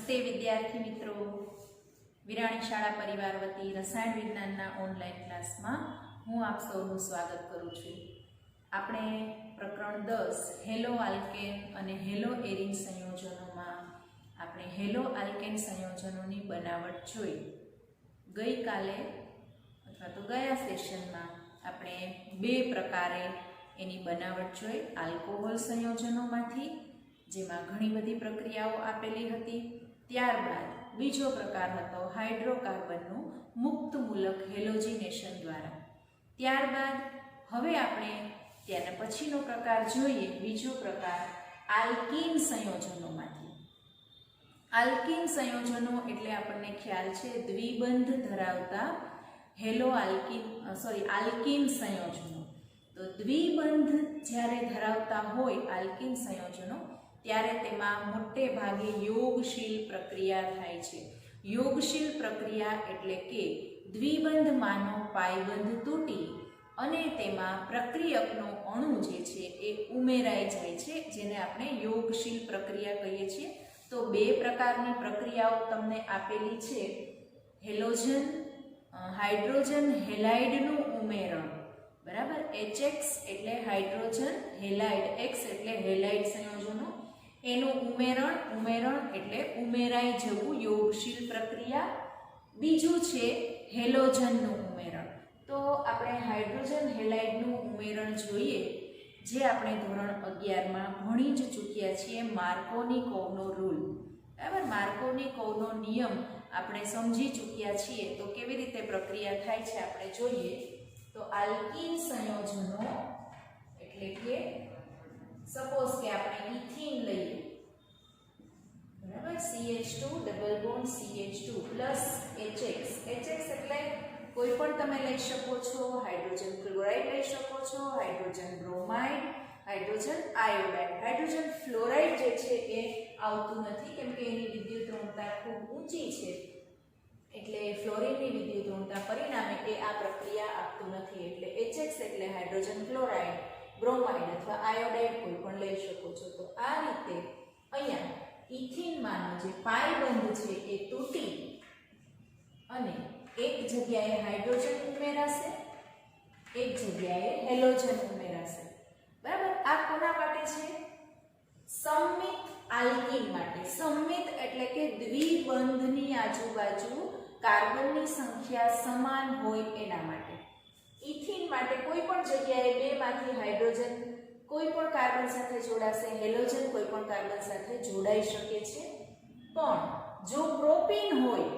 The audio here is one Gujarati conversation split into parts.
નમસ્તે વિદ્યાર્થી મિત્રો, વિરાણી શાળા પરિવાર વતી રસાયણ વિજ્ઞાનના ઓનલાઈન ક્લાસમાં હું આપ સૌનું સ્વાગત કરું છું। આપણે પ્રકરણ 10 હેલો આલ્કેન અને હેલો એરિન સંયોજનોમાં આપણે હેલો આલ્કેન સંયોજનોની બનાવટ જોઈ। ગઈકાલે અથવા તો ગયા સેશનમાં આપણે બે પ્રકારે એની બનાવટ જોઈ। આલ્કોહોલ સંયોજનોમાંથી જેમાં ઘણી બધી પ્રક્રિયાઓ આપેલી હતી। ત્યારબાદ બીજો પ્રકાર હતો હાઇડ્રોકાર્બનનું મુક્ત મૂલક હેલોજિનેશન દ્વારા। ત્યારબાદ હવે આપણે ત્યાર પછીનો પ્રકાર જોઈએ, બીજો પ્રકાર આલ્કીન સંયોજનોમાંથી। આલ્કીન સંયોજનો એટલે આપણને ખ્યાલ છે દ્વિબંધ ધરાવતા આલ્કીન સંયોજનો। તો દ્વિબંધ જ્યારે ધરાવતા હોય આલ્કીન સંયોજનો ત્યારે તેમાં મોટે ભાગે યોગશીલ પ્રક્રિયા થાય છે। યોગશીલ પ્રક્રિયા એટલે કે દ્વિબંધમાંનો પાયબંધ તૂટી અને તેમાં પ્રક્રિયકનો અણુ જે છે એ ઉમેરાઈ જાય છે, જેને આપણે યોગશીલ પ્રક્રિયા કહીએ છીએ। તો બે પ્રકારની પ્રક્રિયાઓ તમને આપેલી છે, હાઇડ્રોજન હેલાઇડનું ઉમેરણ, બરાબર। HX એટલે હાઇડ્રોજન હેલાઇડ, X એટલે હેલાઇડ સંયોજનો, એનું ઉમેરણ એટલે ઉમેરાઈ જવું, યોગશીલ પ્રક્રિયા। બીજું છે હેલોજનનું ઉમેરણ। તો આપણે હાઇડ્રોજન હેલાઇડનું ઉમેરણ જોઈએ, જે આપણે ધોરણ 11માં ભણી જ ચૂક્યા છીએ, માર્કોનિકોવનો રૂલ, બરાબર। માર્કોનિકોવનો નિયમ આપણે સમજી ચૂક્યા છીએ। તો કેવી રીતે પ્રક્રિયા થાય છે આપણે જોઈએ। તો આલ્કીન સંયોજનો એટલે કે સપોઝ કે આપણે ઇથીન લઈએ, બરાબર, CH2 double bond CH2 plus HX, HX એટલે કોઈ પણ તમે લઈ શકો છો, હાઇડ્રોજન ક્લોરાઇડ લઈ શકો છો, hydrogen bromide, hydrogen iodide. Hydrogen fluoride જે છે એ આવતું નથી, કેમ કે એની વિદ્યુત ઋણતા ખૂબ ઊંચી છે, એટલે ફ્લોરિનની વિદ્યુત ઋણતા પરિણામે એ આ પ્રક્રિયા આપતું નથી। એટલે HX એટલે હાઇડ્રોજન ક્લોરાઇડ, બ્રોમાઇડ અથવા આયોડાઇડ કોઈ પણ લઈ શકો છો। તો આ રીતે અહીંયા ઇથીનમાંનો જે પાયબંધ છે એ તૂટી અને એક જગ્યાએ હાઇડ્રોજન ઉમેરાશે, એક જગ્યાએ હેલોજન ઉમેરાશે, બરાબર। આ કોના માટે છે? સમમિત આલ્કીન માટે। સમમિત એટલે કે દ્વિબંધની આજુબાજુ કાર્બનની સંખ્યા સમાન હોય એના માટે। ઇથીન માટે કોઈ પણ જગ્યાએ બેમાંથી હાઇડ્રોજન કોઈ પણ કાર્બન સાથે જોડાશે, હેલોજન કોઈ પણ કાર્બન સાથે જોડાઈ શકે છે। પણ જો પ્રોપીન હોય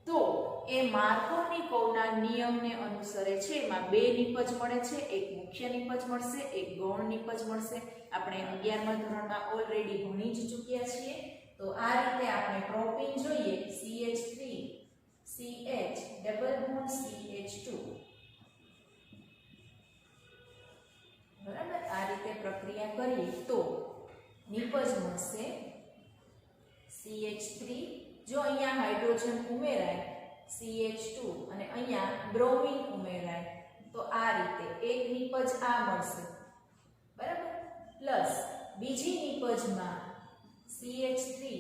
તો એ માર્કોનિકોવના નિયમને અનુસરે છે। એમાં બે નિપજ મળે છે, એક મુખ્ય નિપજ મળશે, એક ગૌણ નિપજ મળશે। આપણે 11મા ધોરણમાં ઓલરેડી ભણી જ ચૂક્યા છીએ। તો આ રીતે આપણે પ્રોપીન જોઈએ, CH3 CH double bond CH2, બરાબર। આ રીતે પ્રક્રિયા કરીએ તો નિપજ મળશે CH3, જો અહીંયા હાઇડ્રોજન ઉમેરાય CH2 અને અહીંયા બ્રોમિન ઉમેરાય તો આ રીતે એક નિપજ આ મળશે, બરાબર। પ્લસ બીજી નિપજમાં CH3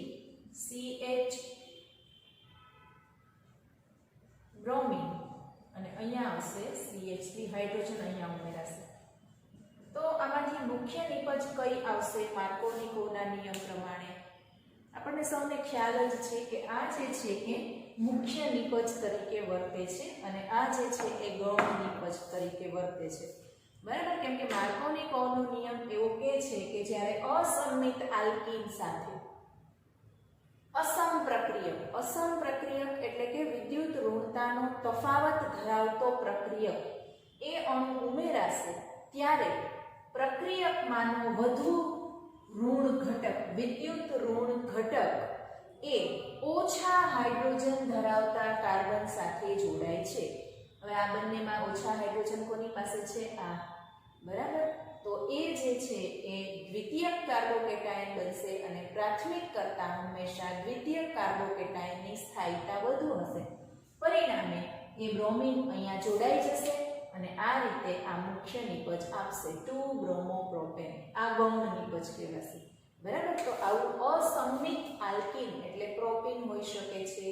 CH બ્રોમિન અને અહીંયા આવશે CH3 હાઇડ્રોજન અહીંયા ઉમેરાશે। તો આમાંથી મુખ્ય નિપજ કઈ આવશે? માર્કોનિકોવના નિયમ પ્રમાણે આપણને સૌને ખ્યાલ જ છે કે આ જે છે એ મુખ્ય નિપજ તરીકે વર્તે છે અને આ જે છે એ ગૌણ નિપજ તરીકે વર્તે છે, બરાબર। કેમ કે માર્કોનિકોવનો નિયમ એવો કહે છે કે જ્યારે અસમમિત આલ્કીન સાથે અસમ પ્રક્રિયક એટલે કે વિદ્યુત ઋણતાનો તફાવત ધરાવતો પ્રક્રિયક એ અણુ ઉમેરાશે, ત્યારે પ્રક્રિયકમાંનો વધુ ઋણ ઘટક, વિદ્યુત ઋણ ઘટક એ ઓછા હાઇડ્રોજન ધરાવતા કાર્બન સાથે જોડાય છે। હવે આ બંનેમાં ઓછા હાઇડ્રોજન કોની પાસે છે? આ, બરાબર। તો એ જે છે એ દ્વિતીયક કાર્બોકેટાયન બનશે અને પ્રાથમિક કરતાં હંમેશા દ્વિતીયક કાર્બોકેટાયનની સ્થાયીતા વધુ હશે। પરિણામે એ બ્રોમિન અહીંયા જોડાઈ જશે અને આ રીતે આ મુખ્ય નિપજ આપશે 2 બ્રોમોપ્રોપેન। આ ગૌણ નિપજ કહેવાશે, બરાબર। તો આવું અસંમિત આલ્કીન એટલે પ્રોપીન હોઈ શકે છે,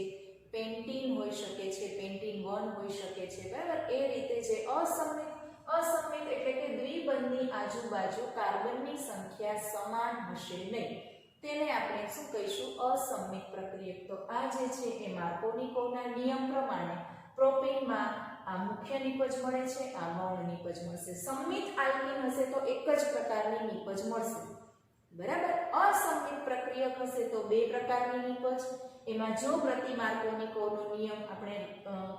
પેન્ટીન હોઈ શકે છે, પેન્ટીન 1 હોઈ શકે છે, બરાબર. એ રીતે જે અસંમિત એટલે કે દ્વિબંધની આજુબાજુ કાર્બનની સંખ્યા સમાન હશે નહીં, તેને આપણે શું કહીશું? અસંમિત પ્રક્રિયક. તો આ જે છે એ માર્કોનિકોવના નિયમ પ્રમાણે પ્રોપીનમાં આ મુખ્ય નિપજ મળે છે, આ ગૌણ નિપજ મળશે. સંમિત આલ્કીન હશે તો એક જ પ્રકારની નિપજ મળશે, બરાબર. અસંમિત પ્રક્રિયક હશે તો બે પ્રકારની નિપજ. એમાં જો પ્રતિ માર્કોનિકોવનો નિયમ આપણે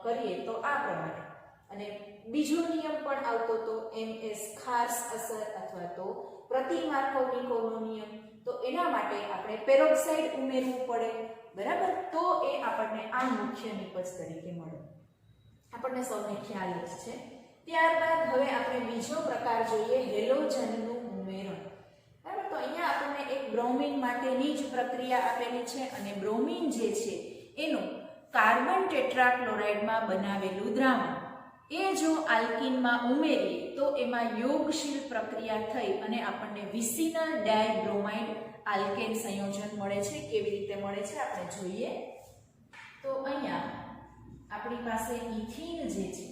કરીએ તો આ પ્રમાણે, અને બીજો નિયમ પણ આવતો તો MS ખાસ અસર અથવા તો પ્રતિ માર્કોનિકોવનો નિયમ. તો એના માટે આપણે પેરોક્સાઇડ ઉમેરવું પડે, બરાબર. તો એ આપણને આ મુખ્ય નિપજ તરીકે મળે, આપણને સૌને ખ્યાલ જ છે. ત્યારબાદ હવે આપણે બીજો પ્રકાર જોઈએ, હેલોજનનું ઉમેરણ, બરાબર. તો અહીંયા આપણને એક બ્રોમિન માટેની જ પ્રક્રિયા આપેલી છે, અને બ્રોમિન જે છે એનું કાર્બન ટેટ્રાક્લોરાઇડમાં બનાવેલું દ્રાવણ એ જો આલ્કીનમાં ઉમેરીએ તો એમાં યોગશીલ પ્રક્રિયા થઈ અને આપણને વિસિનલ ડાયબ્રોમાઇડ આલ્કેન સંયોજન મળે છે. કેવી રીતે મળે છે આપણે જોઈએ. તો અહીંયા આપણી પાસે ઇથિન જે છે,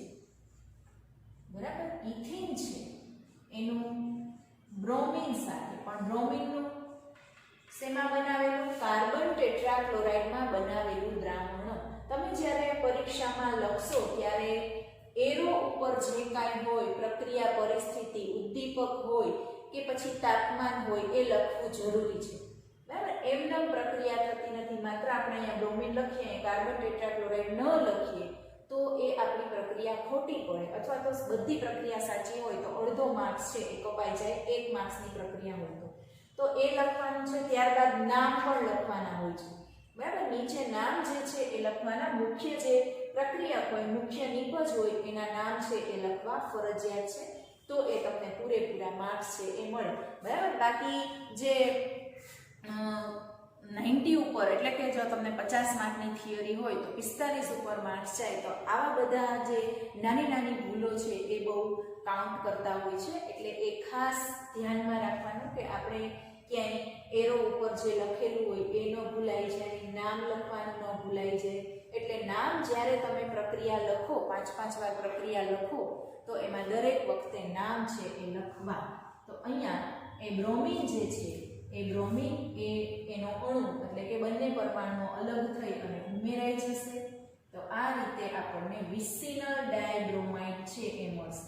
બરાબર, ઇથિન છે એનું બ્રોમિન સાથે, પણ બ્રોમિનનું શેમાં બનાવેલું? કાર્બન ટેટ્રાક્લોરાઇડમાં બનાવેલું દ્રાવણ. તમે જ્યારે પરીક્ષામાં લખશો ત્યારે એરો ઉપર જે કાંઈ હોય પ્રક્રિયા પરિસ્થિતિ, ઉદ્દીપક હોય કે પછી તાપમાન હોય એ લખવું જરૂરી છે, બરાબર. એમને પ્રક્રિયા થતી નથી. માત્ર આપણે અહીંયા બ્રોમિન લખીએ, કાર્બન ટેટ્રાક્લોરાઇડ ન લખીએ તો એ આપણી પ્રક્રિયા ખોટી પડે, અથવા તો બધી પ્રક્રિયા સાચી હોય તો અડધો માર્ક્સ છે એ કપાઈ જાય, 1 માર્ક્સની પ્રક્રિયા હોય તો એ લખવાનું છે. ત્યારબાદ નામ પણ લખવાના હોય છે, બરાબર. નીચે નામ જે છે એ લખવાના. મુખ્ય જે પ્રક્રિયા હોય, મુખ્ય નિપજ હોય એના નામ છે એ લખવા ફરજિયાત છે, તો એ તમને પૂરેપૂરા માર્ક્સ છે એ મળે, બરાબર. બાકી જે 90 ઉપર એટલે કે જો તમને 50 માર્કની થિયરી હોય તો 45 ઉપર માર્ક્સ જાય, તો આવા બધા જે નાની નાની ભૂલો છે એ બહુ કાઉન્ટ કરતા હોય છે. એટલે એ ખાસ ધ્યાનમાં રાખવાનું કે આપણે ક્યાંય એરો ઉપર જે લખેલું હોય એ ન ભૂલાઈ જાય, નામ લખવાનું ન ભૂલાઈ જાય. એટલે નામ જ્યારે તમે પ્રક્રિયા લખો, 5 વાર પ્રક્રિયા લખો, તો એમાં દરેક વખતે નામ છે એ લખવા. તો અહીંયા એ બ્રોમિન જે છે એ બ્રોમિન એનો અણુ એટલે કે બંને પરમાણુઓ અલગ થઈ અને ઉમેરાઈ જશે. તો આ રીતે આપણને વિસિનલ ડાયબ્રોમાઇડ છે એ મળશે,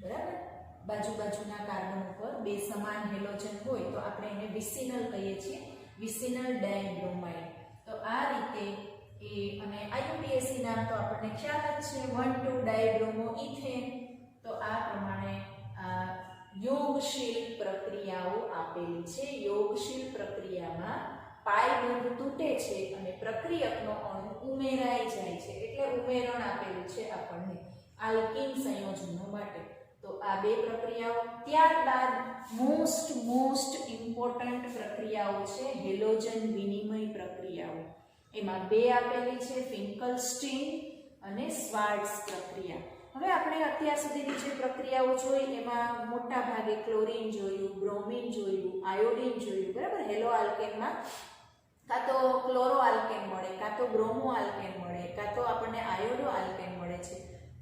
બરાબર. બાજુના કાર્બન ઉપર બે સમાન હેલોજન હોય તો આપણે એને વિસિનલ કહીએ છીએ, વિસિનલ ડાયબ્રોમાઇડ. તો આ રીતે અને IUPAC નામ તો આપણને ખ્યાલ જ છે, 1,2 ડાયબ્રોમો ઇથેન. તો આ પ્રમાણે યોગશીલ પ્રક્રિયાઓ આપેલી છે. યોગશીલ પ્રક્રિયામાં પાઈ બંધ તૂટે છે અને પ્રક્રિયકનો અણુ ઉમેરાઈ જાય છે, એટલે ઉમેરણ આપેલું છે આપણને આલ્કીન સંયોજનો માટે. તો આ બે પ્રક્રિયાઓ. ત્યારબાદ મોસ્ટ ઇમ્પોર્ટન્ટ પ્રક્રિયાઓ છે હેલોજન વિનિમય પ્રક્રિયાઓ. એમાં બે આપેલી છે, ફિંકલસ્ટીન અને શ્વાર્ટ્ઝ પ્રક્રિયા. હવે આપણે અત્યાર સુધીની જે પ્રક્રિયાઓ જોઈ એમાં મોટા ભાગે ક્લોરીન જોયું, બ્રોમિન જોયું, આયોડીન જોયું, બરાબર. હેલો આલ્કેનમાં કાં તો ક્લોરો આલ્કેન મળે, કાં તો બ્રોમો આલ્કેન મળે, કાં તો આપણને આયોડો આલ્કેન મળે છે.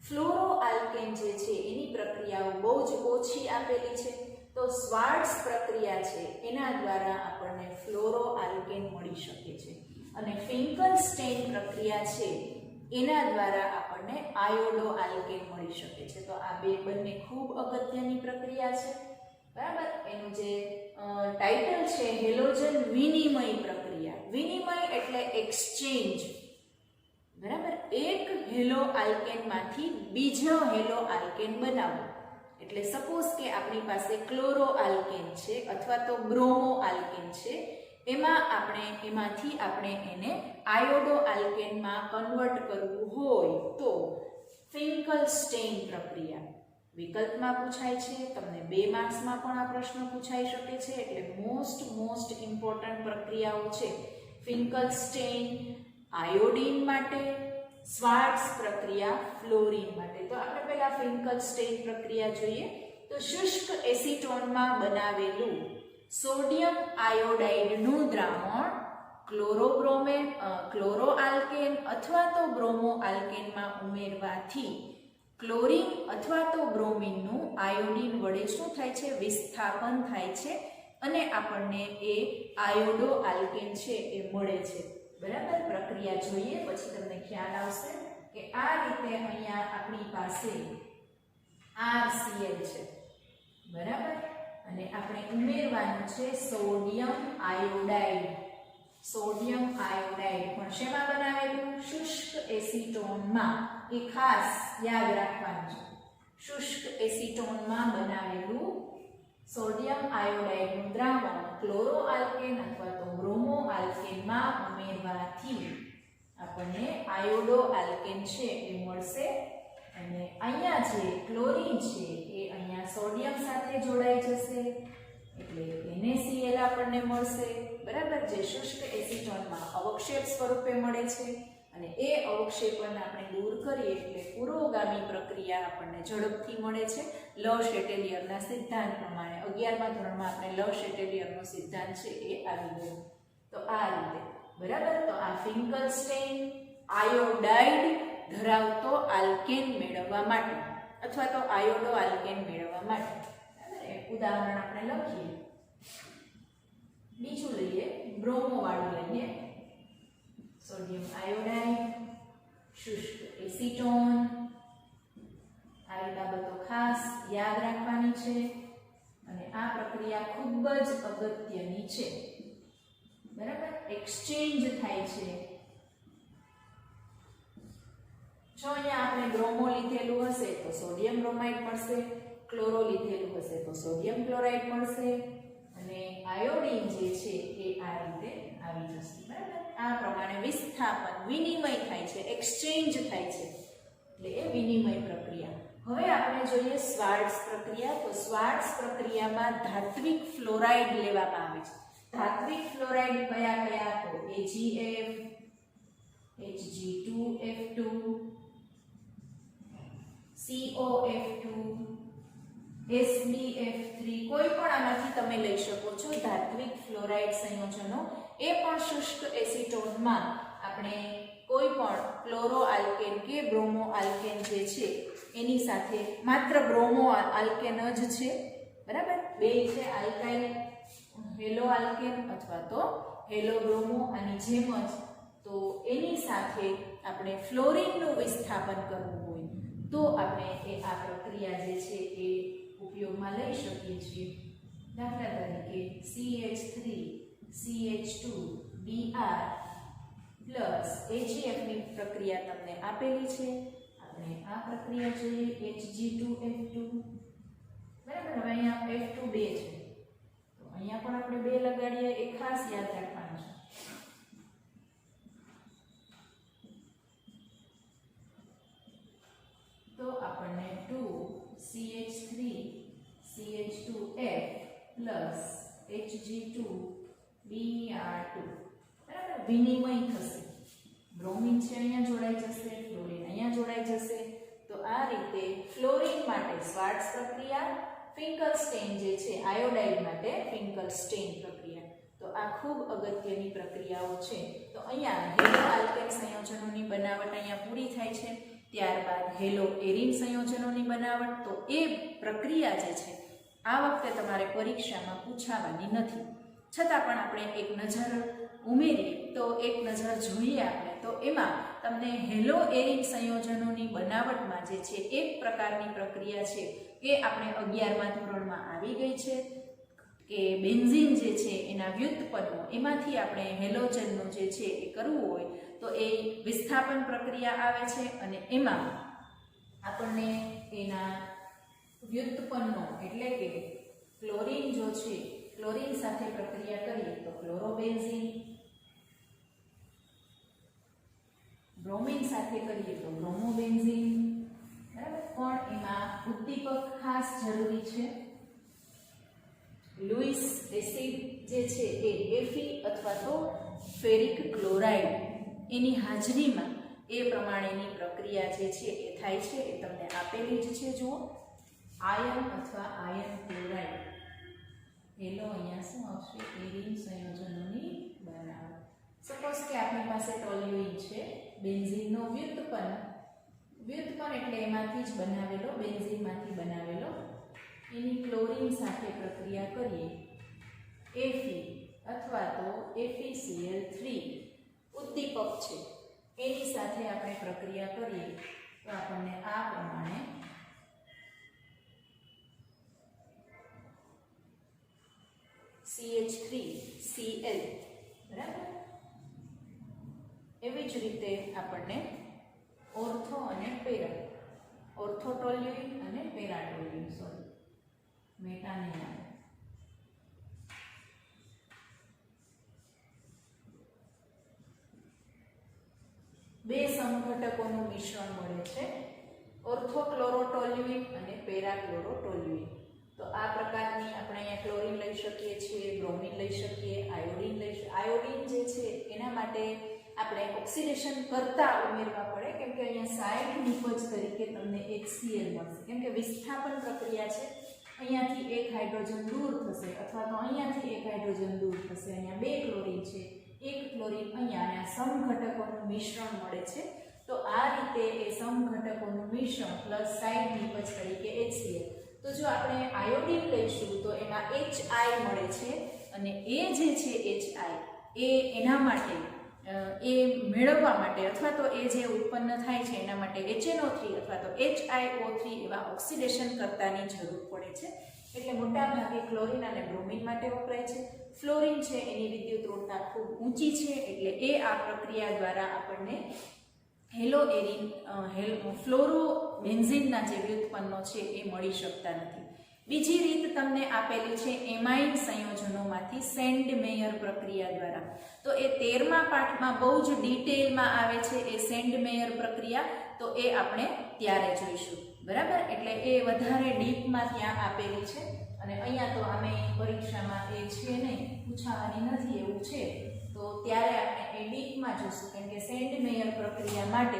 ફ્લોરો આલ્કેન જે છે એની પ્રક્રિયાઓ બહુ જ ઓછી આપેલી છે. તો શ્વાર્ટ્ઝ પ્રક્રિયા છે એના દ્વારા આપણને ફ્લોરો આલ્કેન મળી શકે છે, અને ફિંકલસ્ટેઇન પ્રક્રિયા છે એના દ્વારા આપણને આયોડો આલ્કેન મળી શકે છે. તો આ બંને ખૂબ અગત્યની પ્રક્રિયા છે, બરાબર. એનું જે ટાઇટલ છે હેલોજન વિનિમય પ્રક્રિયા. વિનિમય એટલે એક્સચેન્જ, બરાબર. એક હેલો આલ્કેનમાંથી બીજો હેલો આલ્કેન બનાવવો. એટલે સપોઝ કે આપણી પાસે ક્લોરો આલ્કેન છે અથવા તો બ્રોમો આલ્કેન છે, એમાંથી આપણે એને આયોડો આલ્કેનમાં કન્વર્ટ કરવું હોય તો ફિંકલસ્ટેઇન પ્રક્રિયા વિકલ્પમાં પૂછાય છે. તમને 2 માર્ક્સમાં પણ આ પ્રશ્ન પૂછાઈ શકે છે. એટલે મોસ્ટ ઇમ્પોર્ટન્ટ પ્રક્રિયાઓ છે ફિંકલસ્ટેઇન આયોડીન માટે, શ્વાર્ટ્ઝ પ્રક્રિયા ફ્લોરીન માટે. તો આપણે પહેલા ફિંકલસ્ટેઇન પ્રક્રિયા જોઈએ. તો શુષ્ક એસિટોનમાં બનાવેલું સોડિયમ આયોડાઇડનું દ્રાવણ ક્લોરોઆલ્કેન અથવા તો બ્રોમોઆલ્કેનમાં ઉમેરવાથી ક્લોરીન અથવા તો બ્રોમિનનું આયોડિન વડે શું થાય છે? વિસ્થાપન થાય છે અને આપણને એ આયોડો આલ્કેન છે એ મળે છે. બરાબર, પ્રક્રિયા જોઈએ પછી તમને ખ્યાલ આવશે કે આ રીતે અહીંયા આપણી પાસે RCl છે. બરાબર, અને આપણે ઉમેરવાનું છે સોડિયમ આયોડાઇડ. સોડિયમ આયોડાઇડ પણ શેમાં બનાવેલું? શુષ્ક એસિટોનમાં. એ ખાસ યાદ રાખવાનું છે, શુષ્ક એસિટોનમાં બનાવેલું સોડિયમ આયોડાઇડનું દ્રાવણ ક્લોરોઆલ્કેન અથવા તો બ્રોમોઆલ્કેનમાં ઉમેરવાથી આપણને આયોડો આલ્કેન છે એ મળશે. અને અહીંયા જે ક્લોરીન છે એ અહીંયા સોડિયમ સાથે જોડાઈ જશે એટલે NaCl આપણને મળશે. બરાબર, જે શુષ્ક એસિટોનમાં અવક્ષેપ સ્વરૂપે મળે છે અને એ અવક્ષેપણ આપણે દૂર કરીએ એટલે પુરોગામી પ્રક્રિયા આપણને ઝડપથી મળે છે. લવ-શેટેલિયરના સિદ્ધાંત પ્રમાણે 11મા ધોરણમાં આપણે લવ-શેટેલિયરનો સિદ્ધાંત છે એ આવી ગયો. તો આ રીતે. બરાબર, તો આ ફિંકલસ્ટેઇન આયોડાઇડ ધરાવતો આલ્કેન મેળવવા માટે અથવા તો આયોડો આલ્કેન મેળવવા માટે એક ઉદાહરણ આપણે લખીએ. બીજું લઈએ, બ્રોમો વાળું લઈએ. સોડિયમ આયોડાઇડ, શુષ્ક એસિટોન. આવી બાબતો ખાસ યાદ રાખવાની છે અને આ પ્રક્રિયા ખૂબ જ અગત્યની છે. બરાબર, એક્સચેન્જ થાય છે. જો અહીંયા આપણે બ્રોમો લીધેલું હશે તો સોડિયમ બ્રોમાઇડ મળશે, ક્લોરો લીધેલું હશે તો સોડિયમ ક્લોરાઇડ મળશે અને આયોડિન જે છે એ આ રીતે આવી જશે. બરાબર, આ પ્રમાણે વિસ્થાપન, વિનિમય થાય છે, એક્સચેન્જ થાય છે એટલે એ વિનિમય પ્રક્રિયા. હવે આપણે જોઈએ શ્વાર્ટ્ઝ પ્રક્રિયા. તો શ્વાર્ટ્ઝ પ્રક્રિયામાં ધાત્વિક ફ્લોરાઇડ લેવામાં આવે છે. ધાત્વિક ફ્લોરાઇડ કયા કયા? તો AgF, Hg2F2, COF2, SbF3, કોઈ પણ આમાંથી તમે લઈ શકો છો. ધાત્વિક ફ્લોરાઇડ સંયોજનો એ પણ શુષ્ક એસિટોનમાં આપણે કોઈ પણ ક્લોરો આલ્કેન કે બ્રોમો આલ્કેન જે છે એની સાથે માત્ર બ્રોમો આલ્કેન જ છે. બરાબર, બે છે આલ્કાઇલ હેલો આલ્કેન અથવા તો હેલો બ્રોમો આની જેમ જ. તો એની સાથે આપણે ફ્લોરિનનું વિસ્થાપન કરવું હોય તો આપણે આ પ્રક્રિયા જે છે એ ઉપયોગમાં લઈ શકીએ છીએ. દાખલા તરીકે CH3 CH2 Br plus AgF ની પ્રક્રિયા તમને આપેલી છે. આપણે આ પ્રક્રિયા જોઈએ Hg2F2. બરાબર, હવે અહીંયા F2 2 છે તો અહીંયા પણ આપણે 2 લગાડીએ. એ ખાસ યાદ રાખવાનું છે. તો આપણને 2CH3 CH2F પ્લસ Hg2Br2 બરાબર વિનિમય થશે. બ્રોમિન છે અહીંયા જોડાઈ જશે, ફ્લોરિન અહીંયા જોડાઈ જશે. તો આ રીતે ફ્લોરિન માટે શ્વાર્ટ્ઝ પ્રક્રિયા, ફિંકલસ્ટેઇન જે છે આયોડાઇડ માટે ફિંકલસ્ટેઇન પ્રક્રિયા. તો આ ખૂબ અગત્યની પ્રક્રિયાઓ છે. તો અહીંયા હેલો આલ્કેન સંયોજનોની બનાવટ અહીંયા પૂરી થાય છે. ત્યારબાદ હેલો એરિન સંયોજનોની બનાવટ. તો એ પ્રક્રિયા જે છે આ વખતે તમારે પરીક્ષામાં પૂછાવાની નથી, છતાં પણ આપણે એક નજર ઉમેરીએ તો એક નજર જોઈએ આપણે તો એમાં તમને હેલો એરિન સંયોજનોની બનાવટમાં જે છે એક પ્રકારની પ્રક્રિયા છે એ આપણે 11મા ધોરણમાં આવી ગઈ છે કે બેન્ઝીન જે છે એના વ્યુત્પન્નો એમાંથી આપણે હેલોજનનું જે છે એ કરવું હોય તો એ વિસ્થાપન પ્રક્રિયા આવે છે અને એમાં આપણને એના વ્યુત્પન્નો એટલે કે ક્લોરીન જો છે ક્લોરીન સાથે પ્રક્રિયા કરીએ તો ક્લોરોબેન્ઝીન, બ્રોમિન સાથે કરીએ તો બ્રોમોબેન્ઝીન. બરાબર, પણ એમાં ઉદ્દીપક ખાસ જરૂરી છે. લુઈસ એસિડ જે છે એ Fe અથવા તો ફેરિક ક્લોરાઇડ એની હાજરીમાં એ પ્રમાણેની પ્રક્રિયા જે છે એ થાય છે. એ તમને આપેલી જ છે. જુઓ, આયર્ન અથવા આયર્ન ક્લોરાઇડ હેલો અહીંયા શું આવશે? એરીન સંયોજનોની બનાવટ. સપોઝ કે આપણી પાસે ટોલ્યુઇન છે, બેન્ઝીનનો વ્યુત્પન્ન એટલે એમાંથી જ બનાવેલો, બેન્ઝીનમાંથી બનાવેલો, એની ક્લોરીન સાથે પ્રક્રિયા કરીએ, Fe અથવા તો FeCl3 ઉદ્દીપક છે, એની સાથે આપણે પ્રક્રિયા કરીએ તો આપણને આ પ્રમાણે CH3Cl, બરાબર. એવી જ રીતે આપણને ઓર્થો અને પેરા, ઓર્થોટોલ્યુઇન અને પેરાટોલ્યુઇન, સોરી મેટાને આવે, બે સમઘટકોનું મિશ્રણ મળે છે, ઓર્થોક્લોરોટોલ્યુઇન અને પેરાક્લોરોટોલ્યુઇન. તો આ પ્રકારની આપણે અહીંયા ક્લોરીન લઈ શકીએ છીએ, બ્રોમિન લઈ શકીએ, આયોડીન લઈ શકીએ. આયોડીન જે છે એના માટે આપણે ઓક્સિડેશન કરતા ઉમેરવા પડે, કેમ કે અહીંયા સાઇડ નિપજ તરીકે તમને HCl મળશે, કેમ કે વિસ્થાપન પ્રક્રિયા છે. અહીંયાથી એક હાઇડ્રોજન દૂર થશે અથવા તો અહીંયાથી એક હાઇડ્રોજન દૂર થશે. અહીંયા બે ક્લોરીન છે, એક ક્લોરીન અહીંયા, અને આ સમઘટકોનું મિશ્રણ મળે છે. તો આ રીતે એ સમઘટકોનું મિશ્રણ પ્લસ સાઇડ નિપજ તરીકે HCl. તો જો આપણે આયોડીન લઈશું તો એમાં HI મળે છે, અને એ જે છે HI એના માટે એ મેળવવા માટે અથવા તો એ જે ઉત્પન્ન થાય છે એના માટે HNO3 અથવા તો HiO3 એવા ઓક્સિડેશન કરતાની જરૂર પડે છે. એટલે મોટા ભાગે ક્લોરીન અને બ્રોમિન માટે વપરાય છે. ફ્લોરિન છે એની વિદ્યુત ઋણતા ખૂબ ઊંચી છે, એટલે એ આ પ્રક્રિયા દ્વારા આપણને હેલોએરીન ફ્લોરોબેન્ઝીનના જે વ્યુત્પન્નો છે એ મળી શકતા નથી. બીજી રીત તમને આપેલી છે એમાઇન સંયોજનોમાંથી સેન્ડમેયર પ્રક્રિયા દ્વારા. તો એ 13મા પાઠમાં બહુ જ ડિટેલમાં આવે છે એ સેન્ડમેયર પ્રક્રિયા, તો એ આપણે ત્યારે જોઈશું, બરાબર. એટલે એ વધારે ડીપમાં ત્યાં આપેલી છે, અને અહીંયા તો અમે પરીક્ષામાં એ છે નહીં, પૂછાવાની નથી એવું છે, તો ત્યારે આપણે એ ડીપમાં જોઈશું. કેમ કે સેન્ડમેયર પ્રક્રિયા માટે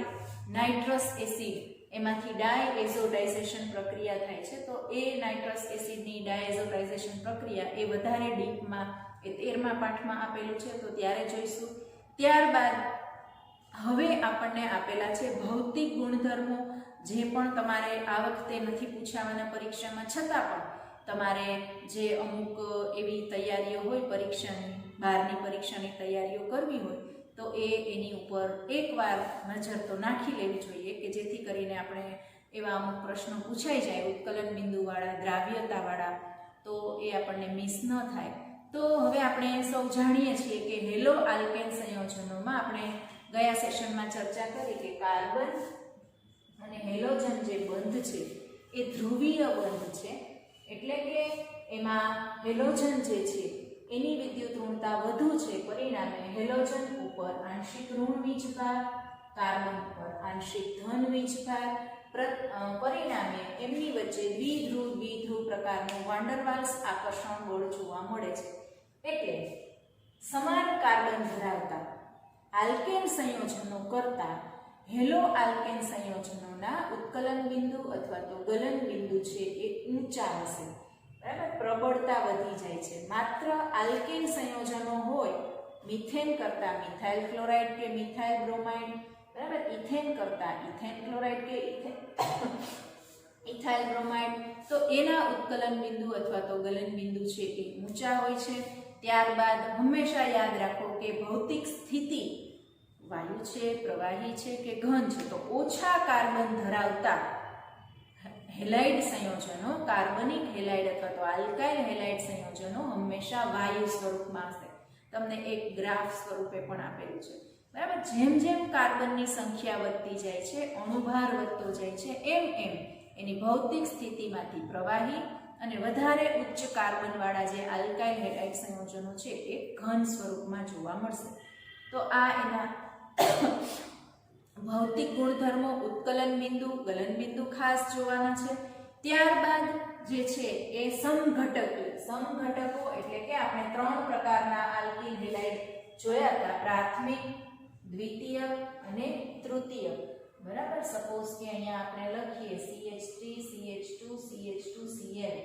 નાઇટ્રસ એસિડ એમાંથી ડાયએઝોડાઇઝેશન પ્રક્રિયા થાય છે, તો એ નાઇટ્રસ એસિડની ડાયએઝોડાઇઝેશન પ્રક્રિયા એ વધારે ડીપમાં એ 13મા પાઠમાં આપેલું છે, તો ત્યારે જોઈશું. ત્યારબાદ હવે આપણને આપેલા છે ભૌતિક ગુણધર્મો, જે પણ તમારે આ વખતે નથી પૂછાવાના પરીક્ષામાં, છતાં પણ તમારે જે અમુક એવી તૈયારીઓ હોય પરીક્ષાની, બહારની પરીક્ષાની તૈયારીઓ કરવી હોય તો એની ઉપર એકવાર નજર તો નાખી લેવી જોઈએ, કે જેથી કરીને આપણે એવા અમુક પ્રશ્નો પૂછાઈ જાય ઉત્કલન બિંદુવાળા, દ્રાવ્યતાવાળા, તો એ આપણને મિસ ન થાય. તો હવે આપણે સૌ જાણીએ છીએ કે હેલો આલ્કેન સંયોજનોમાં આપણે ગયા સેશનમાં ચર્ચા કરી કે કાર્બન અને હેલોજન જે બંધ છે એ ધ્રુવીય બંધ છે, એટલે કે એમાં હેલોજન જે છે એની વિદ્યુત ઋણતા વધુ છે, પરિણામે હેલોજન ઉપર આંશિક ઋણ વીજભાર, કાર્બન પર આંશિક ધન વીજભાર, પરિણામે એમની વચ્ચે દ્વિધ્રુવ પ્રકારનું વાન ડર વાલ્સ આકર્ષણ બળ જોવા મળે છે. એટલે સમાન કાર્બન ધરાવતા આલ્કેન સંયોજનો કરતા હેલો આલ્કેન સંયોજનોના ઉત્કલન બિંદુ અથવા તો ગલન બિંદુ છે એ ઊંચા હશે, બરાબર. પ્રબળતા વધી જાય છે. માત્ર આલ્કેન સંયોજનો હોય, મિથેન કરતા મિથાઇલ ક્લોરાઇડ કે મિથાઇલ બ્રોમાઇડ, બરાબર, ઇથેન કરતા ઇથેન ક્લોરાઇડ કે ઇથાઇલ બ્રોમાઇડ, તો એના ઉત્કલન બિંદુ અથવા તો ગલન બિંદુ છે એ ઊંચા હોય છે. ત્યારબાદ હંમેશા યાદ રાખો કે ભૌતિક સ્થિતિ વાયુ છે, પ્રવાહી છે કે ઘન છે, તો ઓછા કાર્બન ધરાવતા હેલાઇડ સંયોજનો, કાર્બનિક હેલાઇડ અથવા તો આલ્કાઇલ હેલાઇડ સંયોજનો હંમેશા વાયુ સ્વરૂપમાં હશે. તમને એક ગ્રાફ સ્વરૂપે પણ આપેલું છે, બરાબર. જેમ જેમ કાર્બનની સંખ્યા વધતી જાય છે, અણુભાર વધતો જાય છે, એમ એમ એની ભૌતિક સ્થિતિમાંથી પ્રવાહી અને વધારે ઉચ્ચ કાર્બનવાળા જે આલ્કાઇલ હેલાઇડ સંયોજનો છે એ ઘન સ્વરૂપમાં જોવા મળશે. તો આ એના ભૌતિક ગુણધર્મો, ઉત્કલન બિંદુ, ગલન બિંદુ ખાસ જોવાના છે. ત્યારબાદ જે છે એ સમઘટકો એટલે કે આપણે 3 પ્રકારના આલ્કીલ હેલાઇડ જોયા હતા, પ્રાથમિક, દ્વિતીય અને તૃતીય, બરાબર. સપોઝ કે અહીંયા આપણે લખીએ CH3 CH2 CH2 Cl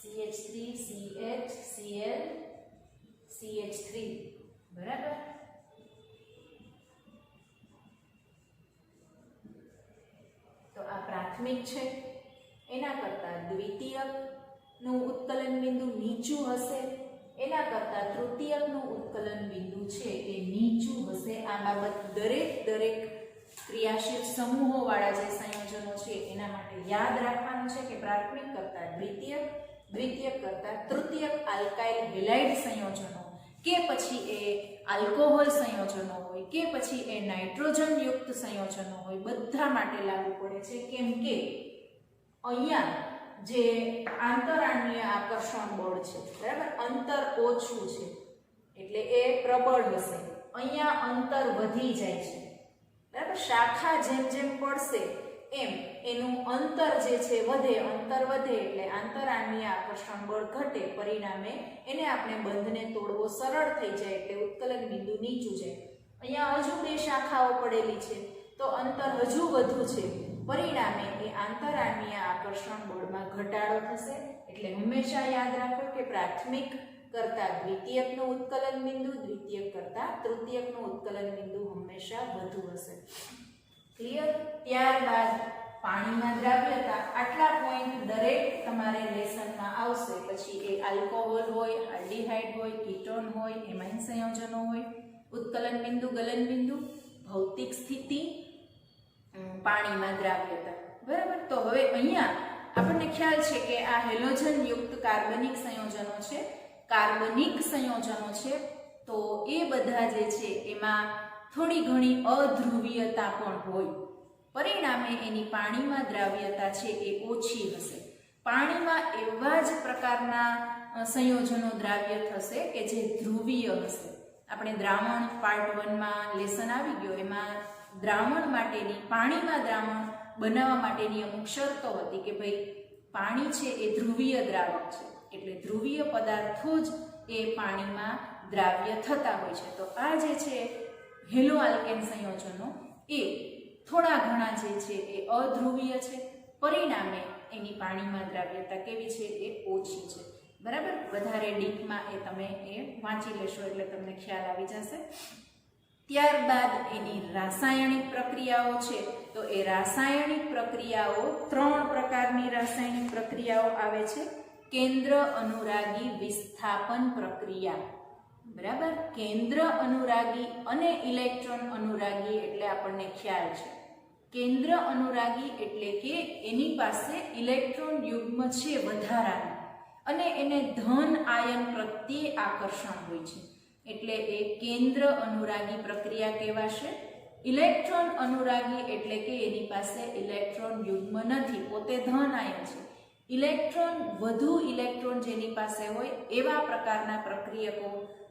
CH3 CH Cl CH3 બરાબર. તો આ પ્રાથમિક છે. એના કરતાં દ્વિતીયકનું ઉત્કલન બિંદુ નીચું હશે, એના કરતાં તૃતીયકનું ઉત્કલન બિંદુ છે એ નીચું હશે. આ બાબત દરેક ક્રિયાશીલ સમૂહોવાળા જે સંયોજનો છે એના માટે યાદ રાખવાનું છે કે પ્રાથમિક કરતાં દ્વિતીયક, દ્વિતીયક કરતાં તૃતીયક આલ્કાઇલ હેલાઇડ સંયોજનો કે પછી એ આલ્કોહોલ સંયોજનો હોય કે પછી એ નાઇટ્રોજન યુક્ત સંયોજનો હોય, બધા માટે લાગુ પડે છે. કેમ કે અહીંયા જે આંતરાણ્વીય આકર્ષણ બળ છે, બરાબર, અંતર ઓછું છે એટલે એ પ્રબળ હશે. અહીંયા અંતર વધી જાય છે, બરાબર. શાખા જેમ જેમ પડશે એમ એનું અંતર જે છે વધે, અંતર વધે એટલે આંતરાણ્વીય આકર્ષણ બળ ઘટે, પરિણામે એને આપણે બંધને તોડવો સરળ થઈ જાય એટલે ઉત્કલન બિંદુ નીચું જાય. અહીંયા હજુ બે શાખાઓ પડેલી છે તો અંતર હજુ વધુ છે, પરિણામે એ આંતરાણ્વીય આકર્ષણ બળમાં ઘટાડો થશે. એટલે હંમેશા યાદ રાખો કે પ્રાથમિક કરતા દ્વિતીયકનું ઉત્કલન બિંદુ, દ્વિતીયક કરતા તૃતીયકનું ઉત્કલન બિંદુ હંમેશા વધુ હશે. ક્લિયર? ત્યારબાદ પાણીમાં દ્રાવ્યતા. આટલા પોઈન્ટ દરેક તમારે લેસનમાં આવશે. પછી એ આલ્કોહોલ હોય, આલ્ડીહાઇડ હોય, કીટોન હોય, એમાઇન સંયોજનો હોય, ઉત્કલન બિંદુ, ગલન બિંદુ, ભૌતિક સ્થિતિ, પાણીમાં દ્રાવ્યતા, બરાબર. તો હવે અહીંયા આપણને ખ્યાલ છે કે આ હેલોજન યુક્ત કાર્બનિક સંયોજનો છે, કાર્બનિક સંયોજનો છે. તો એ બધા જે છે એમાં થોડી ઘણી અધ્રુવીયતા પણ હોય, પરિણામે એની પાણીમાં દ્રાવ્યતા છે એ ઓછી હશે. પાણીમાં એવા જ પ્રકારના સંયોજનો દ્રાવ્ય થશે કે જે ધ્રુવીય હશે. આપણે દ્રાવણ પાર્ટ 1માં લેસન આવી ગયો, એમાં દ્રાવણ માટેની, પાણીમાં દ્રાવણ બનાવવા માટેની અમુક શરતો હતી કે ભાઈ પાણી છે એ ધ્રુવીય દ્રાવક છે એટલે ધ્રુવીય પદાર્થો જ એ પાણીમાં દ્રાવ્ય થતા હોય છે. તો આ જે છે હેલો આલ્કેન સંયોજનો એ થોડા ઘણા જે છે એ અધ્રુવીય છે, પરિણામે એની પાણીમાં દ્રાવ્યતા કેવી છે એ ઓછી છે, બરાબર. વધારે ડીપમાં એ તમે એ વાંચી લેશો એટલે તમને ખ્યાલ આવી જશે. ત્યારબાદ એની રાસાયણિક પ્રક્રિયાઓ છે. તો એ રાસાયણિક પ્રક્રિયાઓ 3 પ્રકારની રાસાયણિક પ્રક્રિયાઓ આવે છે. કેન્દ્ર અનુરાગી વિસ્થાપન પ્રક્રિયા, બરાબર. કેન્દ્ર અનુરાગી અને ઇલેક્ટ્રોન અનુરાગી એટલે આપણને ખ્યાલ છે. કેન્દ્ર અનુરાગી એટલે કે એની પાસે ઇલેક્ટ્રોન યુગ્મ છે વધારાનું અને એને ધન આયન પ્રત્યે આકર્ષણ હોય છે એટલે એ કેન્દ્ર અનુરાગી પ્રક્રિયા કહેવાશે. ઇલેક્ટ્રોન અનુરાગી એટલે કે એની પાસે ઇલેક્ટ્રોન યુગ્મ નથી, પોતે ધન આયન છે. વધુ ઇલેક્ટ્રોન જેની પાસે હોય એવા પ્રકારના પ્રક્રિયકો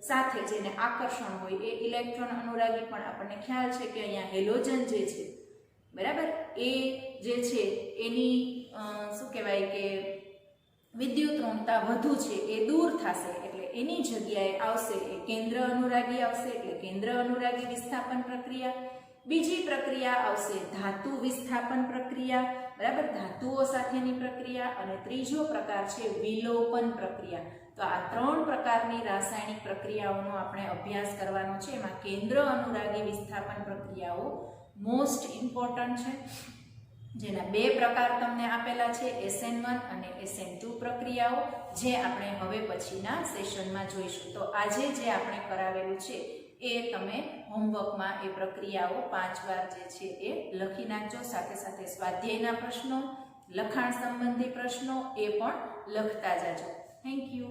સાથે જેને આકર્ષણ હોય એ ઇલેક્ટ્રોન અનુરાગી. પણ આપણને ખ્યાલ છે કે અહીંયા હેલોજન જે છે, બરાબર, એ જે છે એની શું કહેવાય કે વિદ્યુત ઋણતા વધુ છે, એ દૂર થશે એટલે એની જગ્યાએ આવશે એ કેન્દ્ર અનુરાગી આવશે એટલે કેન્દ્ર અનુરાગી વિસ્થાપન પ્રક્રિયા. બીજી પ્રક્રિયા આવશે ધાતુ વિસ્થાપન પ્રક્રિયા, બરાબર, ધાતુઓ સાથેની પ્રક્રિયા. અને ત્રીજો પ્રકાર છે વિલોપન પ્રક્રિયા. તો આ 3 પ્રકારની રાસાયણિક પ્રક્રિયાઓનો આપણે અભ્યાસ કરવાનો છે. એમાં કેન્દ્ર અનુરાગી વિસ્થાપન પ્રક્રિયાઓ મોસ્ટ ઇમ્પોર્ટન્ટ છે, જેના 2 પ્રકાર તમને આપેલા છે, SN1 અને SN2 પ્રક્રિયાઓ, જે આપણે હવે પછીના સેશનમાં જોઈશું. તો આજે જે આપણે કરાવેલું છે એ તમે હોમવર્કમાં એ પ્રક્રિયાઓ 5 વાર જે છે એ લખી નાખજો. સાથે સાથે સ્વાધ્યાયના પ્રશ્નો, લખાણ સંબંધી પ્રશ્નો એ પણ લખતા જાજો. Thank you.